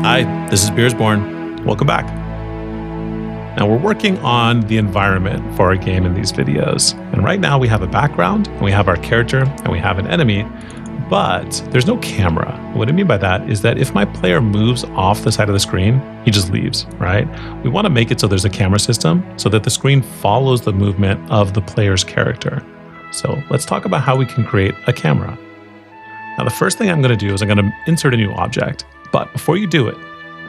Hi, this is Beersborn. Welcome back. Now we're working on the environment for our game in these videos. And right now we have a background, and we have our character, and we have an enemy, but there's no camera. What I mean by that is that if my player moves off the side of the screen, he just leaves, right? We want to make it so there's a camera system so that the screen follows the movement of the player's character. So let's talk about how we can create a camera. Now the first thing I'm going to do is I'm going to insert a new object. But before you do it,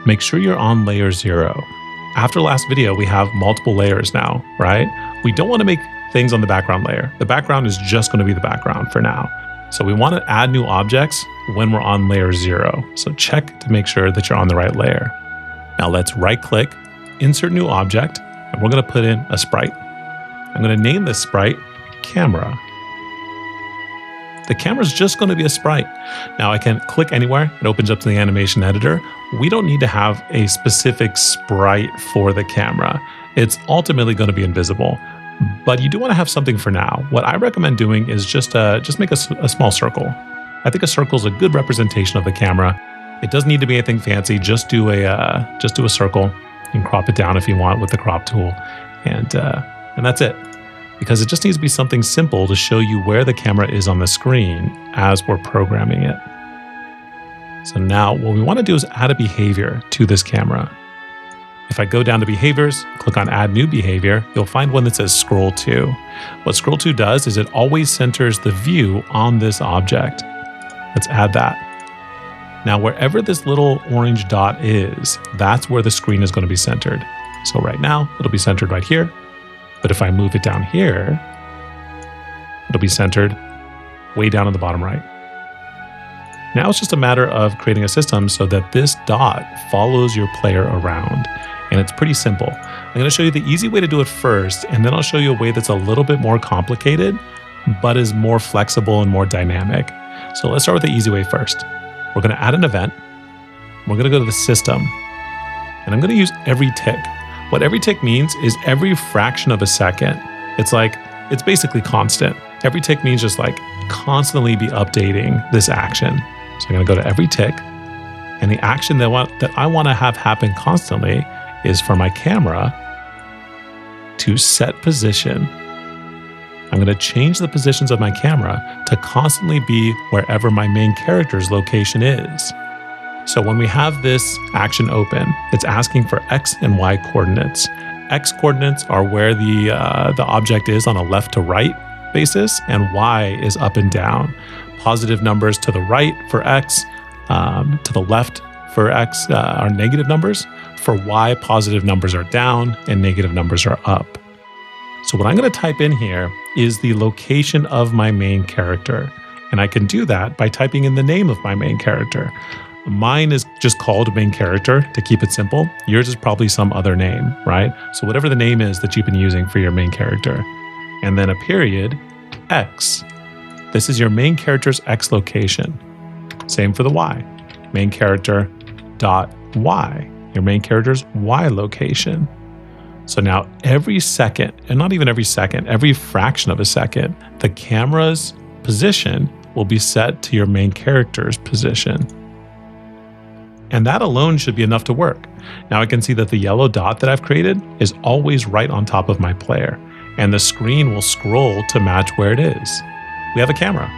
make sure you're on layer 0. After last video, we have multiple layers now, right? We don't want to make things on the background layer. The background is just going to be the background for now. So we want to add new objects when we're on layer 0. So check to make sure that you're on the right layer. Now let's right click, insert new object, and we're going to put in a sprite. I'm going to name this sprite camera. The camera is just going to be a sprite. Now I can click anywhere. It opens up to the animation editor. We don't need to have a specific sprite for the camera. It's ultimately going to be invisible, but you do want to have something for now. What I recommend doing is just make a small circle. I think a circle is a good representation of the camera. It doesn't need to be anything fancy. Just do a circle. You can crop it down if you want with the crop tool, and that's it. Because it just needs to be something simple to show you where the camera is on the screen as we're programming it. So now what we want to do is add a behavior to this camera. If I go down to behaviors, click on add new behavior, you'll find one that says scroll to. What scroll to does is it always centers the view on this object. Let's add that. Now wherever this little orange dot is, that's where the screen is going to be centered. So right now it'll be centered right here. But if I move it down here, it'll be centered way down on the bottom right. Now it's just a matter of creating a system so that this dot follows your player around. And it's pretty simple. I'm going to show you the easy way to do it first, and then I'll show you a way that's a little bit more complicated, but is more flexible and more dynamic. So let's start with the easy way first. We're going to add an event. We're going to go to the system, and I'm going to use every tick. What every tick means is every fraction of a second. It's basically constant. Every tick means just like constantly be updating this action. So I'm going to go to every tick, and the action that I want to have happen constantly is for my camera to set position. I'm going to change the positions of my camera to constantly be wherever my main character's location is. So when we have this action open, it's asking for X and Y coordinates. X coordinates are where the object is on a left to right basis, and Y is up and down. Positive numbers to the right for X, to the left for X are negative numbers. For Y, positive numbers are down and negative numbers are up. So what I'm going to type in here is the location of my main character. And I can do that by typing in the name of my main character. Mine is just called main character to keep it simple. Yours is probably some other name, right? So whatever the name is that you've been using for your main character. And then a period, X. This is your main character's X location. Same for the Y. Main character dot Y. Your main character's Y location. So now every second, and not even every second, every fraction of a second, the camera's position will be set to your main character's position. And that alone should be enough to work. Now I can see that the yellow dot that I've created is always right on top of my player, and the screen will scroll to match where it is. We have a camera.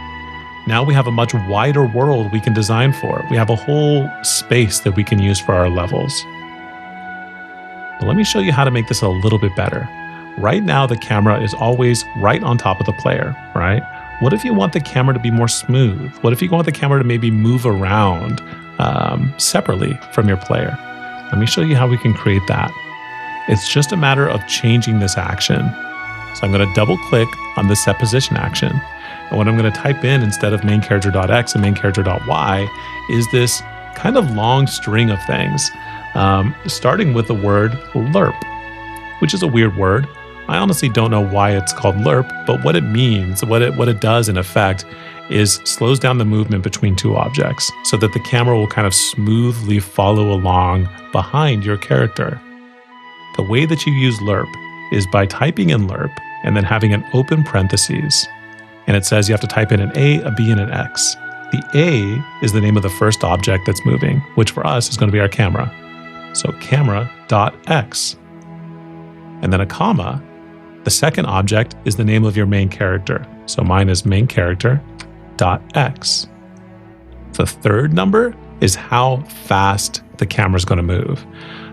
Now we have a much wider world we can design for. We have a whole space that we can use for our levels. But let me show you how to make this a little bit better. Right now the camera is always right on top of the player, right? What if you want the camera to be more smooth? What if you want the camera to maybe move around separately from your player? Let me show you how we can create that. It's just a matter of changing this action. So I'm going to double click on the set position action. And what I'm going to type in instead of main character.x and main character.y is this kind of long string of things, starting with the word Lerp, which is a weird word. I honestly don't know why it's called Lerp, but what it means, what it does in effect is slows down the movement between two objects so that the camera will kind of smoothly follow along behind your character. The way that you use Lerp is by typing in Lerp and then having an open parentheses. And it says you have to type in an A, a B, and an X. The A is the name of the first object that's moving, which for us is going to be our camera. So camera.x. And then a comma. The second object is the name of your main character. So mine is main character.x. The third number is how fast the camera is going to move.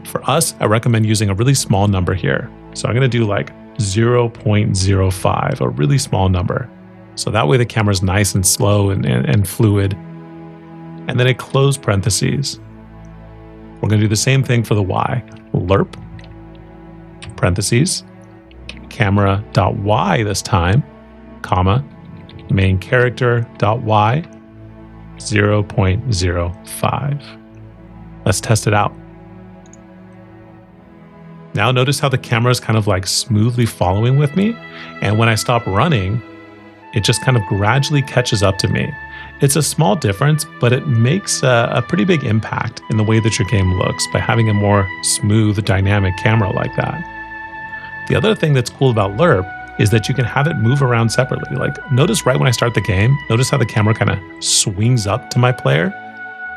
For us, I recommend using a really small number here. So I'm going to do like 0.05, a really small number. So that way the camera is nice and slow and fluid. And then a close parentheses. We're going to do the same thing for the Y. Lerp, parentheses, camera.y this time, comma, main character.y, 0.05. Let's test it out. Now notice how the camera is kind of like smoothly following with me. And when I stop running, it just kind of gradually catches up to me. It's a small difference, but it makes a pretty big impact in the way that your game looks by having a more smooth, dynamic camera like that. The other thing that's cool about Lerp is that you can have it move around separately. Like, notice right when I start the game, notice how the camera kind of swings up to my player.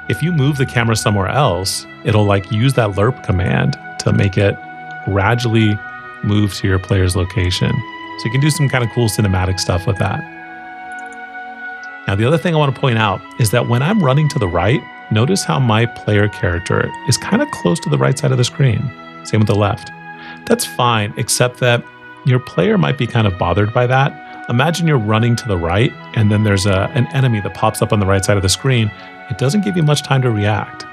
If you move the camera somewhere else, it'll like use that Lerp command to make it gradually move to your player's location. So you can do some kind of cool cinematic stuff with that. Now, the other thing I want to point out is that when I'm running to the right, notice how my player character is kind of close to the right side of the screen. Same with the left. That's fine, except that your player might be kind of bothered by that. Imagine you're running to the right, and then there's an enemy that pops up on the right side of the screen. It doesn't give you much time to react.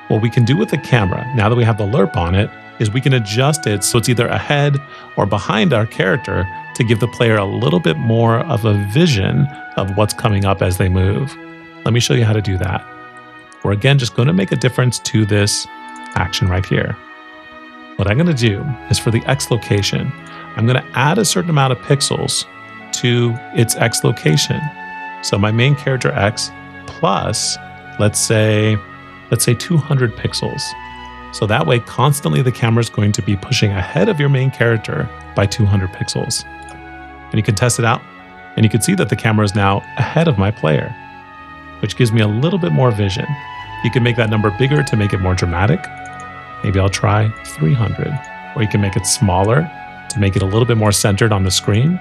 What we can do with the camera, now that we have the Lerp on it, is we can adjust it so it's either ahead or behind our character to give the player a little bit more of a vision of what's coming up as they move. Let me show you how to do that. We're again just going to make a difference to this action right here. What I'm going to do is for the X location, I'm going to add a certain amount of pixels to its X location. So my main character X plus, let's say 200 pixels. So that way, constantly the camera is going to be pushing ahead of your main character by 200 pixels. And you can test it out, and you can see that the camera is now ahead of my player, which gives me a little bit more vision. You can make that number bigger to make it more dramatic. Maybe I'll try 300. Or you can make it smaller to make it a little bit more centered on the screen.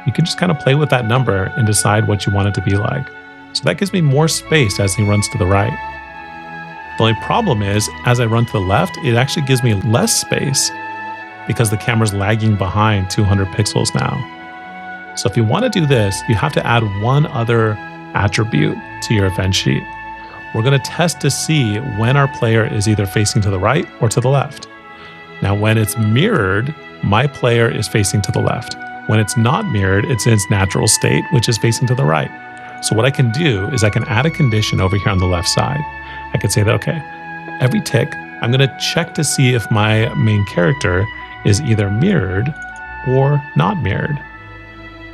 You can just kind of play with that number and decide what you want it to be like. So that gives me more space as he runs to the right. The only problem is, as I run to the left, it actually gives me less space because the camera's lagging behind 200 pixels now. So if you want to do this, you have to add one other attribute to your event sheet. We're going to test to see when our player is either facing to the right or to the left. Now, when it's mirrored, my player is facing to the left. When it's not mirrored, it's in its natural state, which is facing to the right. So what I can do is I can add a condition over here on the left side. I could say that, okay, every tick, I'm going to check to see if my main character is either mirrored or not mirrored.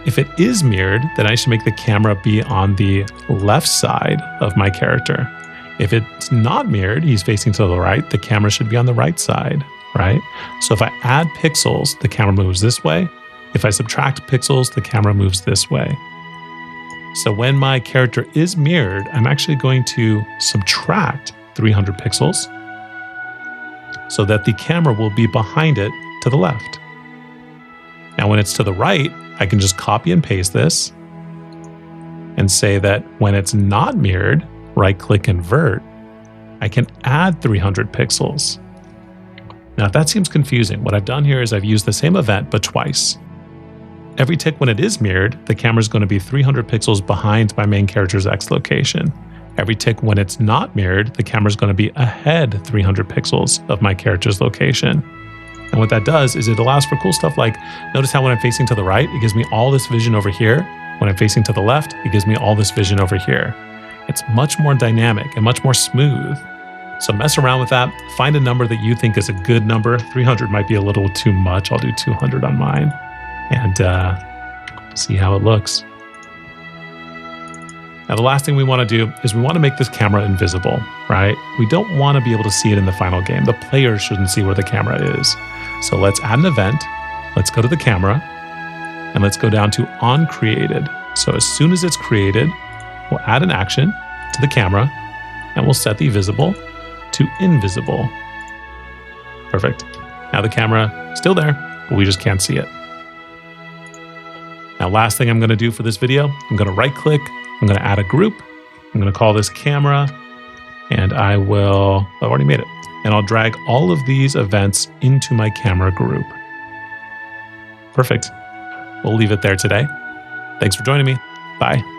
If it is mirrored, then I should make the camera be on the left side of my character. If it's not mirrored, he's facing to the right, the camera should be on the right side, right? So if I add pixels, the camera moves this way. If I subtract pixels, the camera moves this way. So when my character is mirrored, I'm actually going to subtract 300 pixels so that the camera will be behind it to the left. Now, when it's to the right, I can just copy and paste this and say that when it's not mirrored, right-click Invert, I can add 300 pixels. Now, if that seems confusing, what I've done here is I've used the same event, but twice. Every tick when it is mirrored, the camera is going to be 300 pixels behind my main character's X location. Every tick when it's not mirrored, the camera is going to be ahead 300 pixels of my character's location. And what that does is it allows for cool stuff like, notice how when I'm facing to the right, it gives me all this vision over here. When I'm facing to the left, it gives me all this vision over here. It's much more dynamic and much more smooth. So mess around with that. Find a number that you think is a good number. 300 might be a little too much. I'll do 200 on mine. And see how it looks. Now, the last thing we want to do is we want to make this camera invisible, right? We don't want to be able to see it in the final game. The player shouldn't see where the camera is. So let's add an event. Let's go to the camera and let's go down to onCreated. So as soon as it's created, We'll add an action to the camera, and we'll set the visible to invisible. Perfect. Now the camera is still there, but we just can't see it. Now, last thing I'm going to do for this video, I'm going to right click. I'm going to add a group. I'm going to call this camera, and I've already made it. And I'll drag all of these events into my camera group. Perfect. We'll leave it there today. Thanks for joining me. Bye.